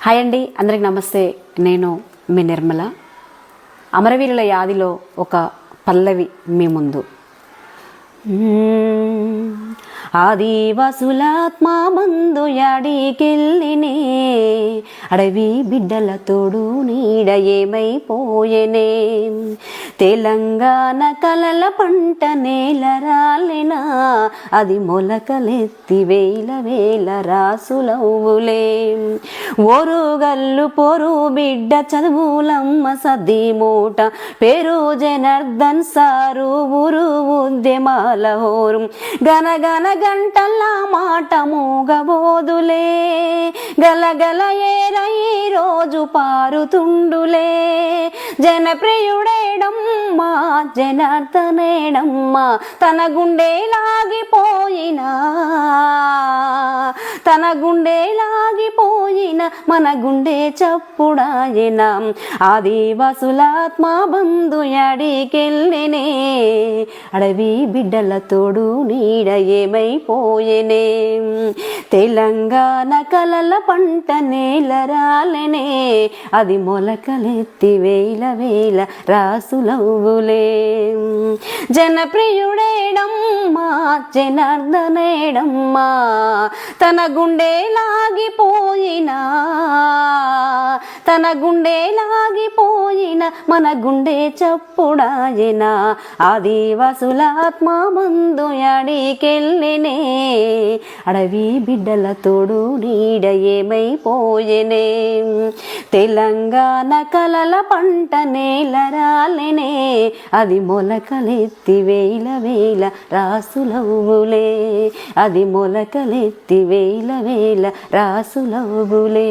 Hi అండి, అందరికి నమస్తే. నేను మీ నిర్మల. అమరవీరుల యాదిలో ఒక పల్లవి మీ ముందు. ఆదివాసులాత్మ మందు యాడికెళ్ళినే, అడవి బిడ్డల తోడు నీడ ఏమైపోయేనే. తెలంగాణ కలల పంట నేల రాలినా, అది మొలకలెత్తి వేల వేల రాసులవులే. ఓరుగల్లు పొరు బిడ్డ చదువులమ్మ సద్ది మూట, పేరు జనార్దన్ సారు ఊరు ఉద్యమాల హోరు. గనగన గంటల మాట మూగబోదులే, గలగల ఏరై రోజు పారుతుండులే. జనప్రియుడేడమ్మా జనార్దనేడమ్మా, తన గుండె లాగిపోయినా, తన గుండె లాగిపోయిన మన గుండె చప్పుడాయన. ఆదివాసులాత్మ బంధు యాడికెళ్ళినే, అడవి బిడ్డల తోడు నీడ ఏమైపోయేనే. తెలంగాణ కలల పంట నేల రాలనే, అది మొలకలెత్తి వేల వేల రాసులవులే. జనప్రియుడేడమ్మా జనార్దనేడమ్మా, తన గుండె లాగిపోయినా, తన గుండె లాగిపోయిన మన గుండె చప్పుడాయన. ఆదివాసులాత్మ మందు యాడికెళ్ళినే, అడవి బిడ్డల తోడు నీడ ఏమైపోయేనే. తెలంగాణ కలల పంట నేల రాలెనే, అది మొలకలెత్తి వేల వేల రాసులవులే, అది మొలకలెత్తి వేల వేల రాసులవులే.